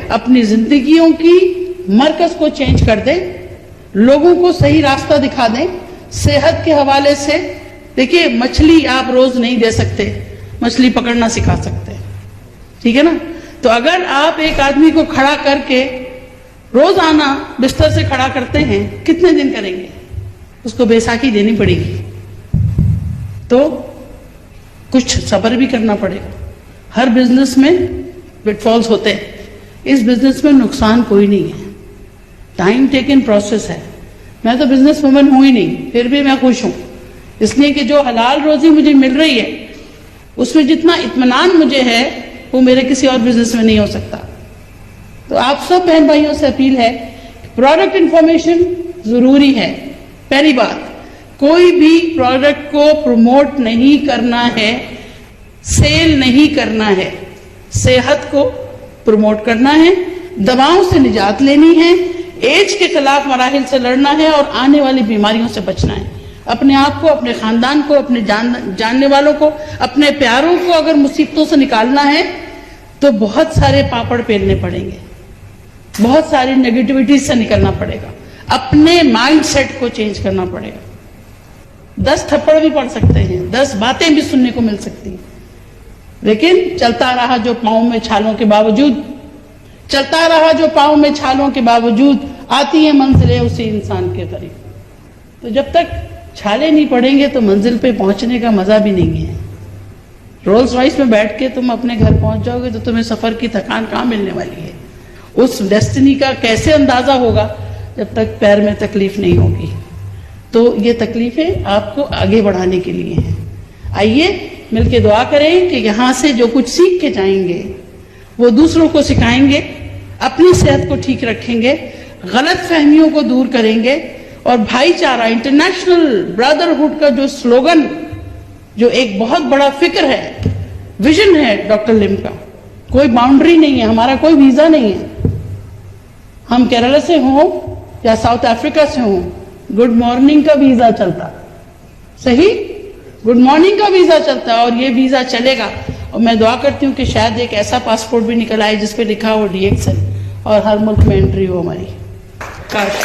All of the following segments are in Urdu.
اپنی زندگیوں کی مرکز کو چینج کر دیں, لوگوں کو صحیح راستہ دکھا دیں. صحت کے حوالے سے دیکھیے, مچھلی آپ روز نہیں دے سکتے, مچھلی پکڑنا سکھا سکتے ہیں, ٹھیک ہے نا. تو اگر آپ ایک آدمی کو کھڑا کر کے روزانہ بستر سے کھڑا کرتے ہیں, کتنے دن کریں گے؟ اس کو بیساکھی دینی پڑے گی, تو کچھ صبر بھی کرنا پڑے گا. ہر بزنس میں پٹ فالز ہوتے ہیں, اس بزنس میں نقصان کوئی نہیں ہے, ٹائم ٹیکن پروسیس ہے. میں تو بزنس وومن ہوں ہی نہیں, پھر بھی میں خوش ہوں, اس لیے کہ جو حلال روزی مجھے مل رہی ہے اس میں جتنا اطمینان مجھے ہے وہ میرے کسی اور بزنس میں نہیں ہو سکتا. تو آپ سب بہن بھائیوں سے اپیل ہے, پروڈکٹ انفارمیشن ضروری ہے. پہلی بات, کوئی بھی پروڈکٹ کو پروموٹ نہیں کرنا ہے, سیل نہیں کرنا ہے, صحت کو پروموٹ کرنا ہے, دواؤں سے نجات لینی ہے, ایج کے خلاف مراحل سے لڑنا ہے اور آنے والی بیماریوں سے بچنا ہے. اپنے آپ کو, اپنے خاندان کو, اپنے جاننے والوں کو, اپنے پیاروں کو اگر مصیبتوں سے نکالنا ہے تو بہت سارے پاپڑ پیلنے پڑیں گے, بہت ساری نیگیٹیوٹی سے نکلنا پڑے گا, اپنے مائنڈ سیٹ کو چینج کرنا پڑے گا. 10 تھپڑ بھی پڑ سکتے ہیں, 10 باتیں بھی سننے کو مل سکتی ہیں, لیکن چلتا رہا جو پاؤں میں چھالوں کے باوجود, چلتا رہا جو پاؤں میں چھالوں کے باوجود, آتی ہیں منزلیں اسی انسان کے قریب. تو جب تک چھالے نہیں پڑیں گے تو منزل پہ پہنچنے کا مزہ بھی نہیں ہے. رولز رائس میں بیٹھ کے تم اپنے گھر پہنچ جاؤ گے تو تمہیں سفر کی تھکان کہاں ملنے والی ہے. اس ڈیسٹنی کا کیسے اندازہ ہوگا جب تک پیر میں تکلیف نہیں ہوگی. تو یہ تکلیفیں آپ کو آگے بڑھانے کے لیے ہیں. آئیے مل کے دعا کریں کہ یہاں سے جو کچھ سیکھ کے جائیں گے وہ دوسروں کو سکھائیں گے, اپنی صحت کو ٹھیک رکھیں گے, غلط فہمیوں کو دور کریں گے, اور بھائی چارہ, انٹرنیشنل برادرہڈ کا جو سلوگن, جو ایک بہت بڑا فکر ہے, ویژن ہے ڈاکٹر لم کا, کوئی باؤنڈری نہیں ہے, ہمارا کوئی ویزا نہیں ہے. ہم کیرلا سے ہوں یا ساؤتھ افریقہ سے ہوں, گڈ مارننگ کا ویزا چلتا, صحیح, گڈ مارننگ کا ویزا چلتا, اور یہ ویزا چلے گا. اور میں دعا کرتی ہوں کہ شاید ایک ایسا پاسپورٹ بھی نکل آئے جس پہ لکھا ہو DXN, اور ہر ملک میں انٹری ہو ہماری. کاش.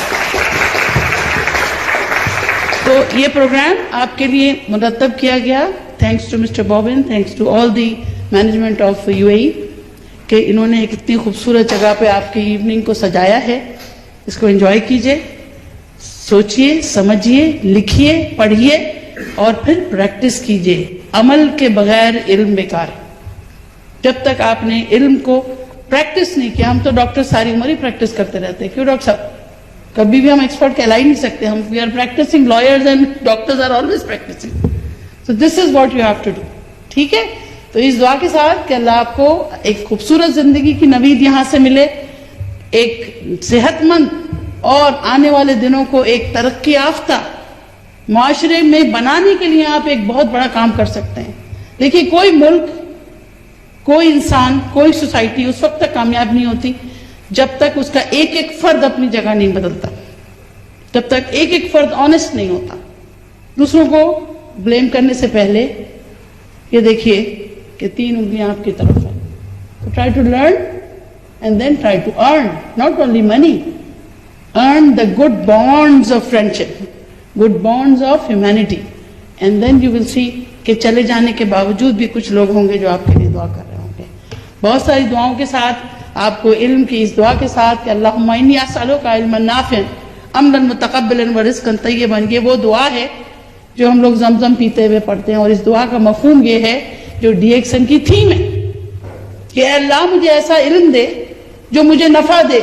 تو یہ پروگرام آپ کے لیے مرتب کیا گیا, thanks to mister Boban, thanks to all the management of UAE, کہ انہوں نے ایک اتنی خوبصورت جگہ پہ آپ کی ایوننگ کو سجایا ہے. اس کو انجوائے کیجئے, سوچئے, سمجھیے, لکھیے, پڑھیے, اور پھر پریکٹس کیجئے. عمل کے بغیر علم بیکار. جب تک آپ نے علم کو پریکٹس نہیں کیا, ہم تو ڈاکٹر ساری عمر ہی پریکٹس کرتے رہتے ہیں, کیوں ڈاکٹر صاحب؟ کبھی بھی ہم ایکسپرٹ کہلا ہی نہیں سکتے. ہم we are practising, lawyers and doctors are always practising. So this is what you have to do. ٹھیک ہے, تو اس دعا کے ساتھ کہ اللہ آپ کو ایک خوبصورت زندگی کی نوید یہاں سے ملے, ایک صحت مند اور آنے والے دنوں کو ایک ترقی یافتہ معاشرے میں بنانے کے لیے آپ ایک بہت بڑا کام کر سکتے ہیں. دیکھیے, کوئی ملک, کوئی انسان, کوئی سوسائٹی اس وقت تک کامیاب نہیں ہوتی جب تک اس کا ایک ایک فرد اپنی جگہ نہیں بدلتا, جب تک ایک ایک فرد آنےسٹ نہیں ہوتا. دوسروں کو بلیم کرنے سے پہلے یہ دیکھیے کہ 3 انگلیاں آپ کی طرف ہیں. تو try to learn and then try to earn, not only money, earn the good bonds of friendship, good bonds of humanity, and then you will see کہ چلے جانے کے باوجود بھی کچھ لوگ ہوں گے جو آپ کے لیے دعا کر رہے ہوں گے. بہت ساری دعاؤں کے ساتھ آپ کو علم کی اس دعا کے ساتھ کہ اللہم انی اسألک علما نافعا عملا متقبلا ورزقا طیبا, یہ وہ دعا ہے جو ہم لوگ زمزم پیتے ہوئے پڑھتے ہیں. اور اس دعا کا مفہوم یہ ہے جو DXN کی تھیم ہے کہ اے اللہ مجھے ایسا علم دے جو مجھے نفع دے,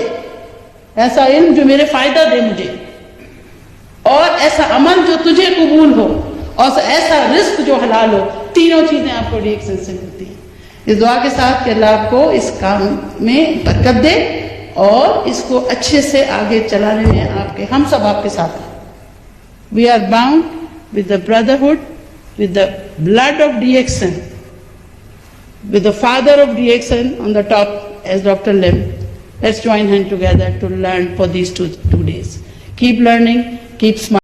ایسا علم جو میرے فائدہ دے مجھے, اور ایسا عمل جو تجھے قبول ہو, اور ایسا رزق جو حلال ہو. تینوں چیزیں آپ کو DXN سے ملتی ہیں. اس دعا کے ساتھ کہ اللہ آپ کو اس کام میں برکت دے اور اس کو اچھے سے آگے چلانے میں آپ کے, ہم سب آپ کے ساتھ ہیں. We are bound with the brotherhood, with the blood of DXN, with the father of DXN on the top as Dr. Lim. Let's join hands together to learn for these two days. Keep learning, keep smiling.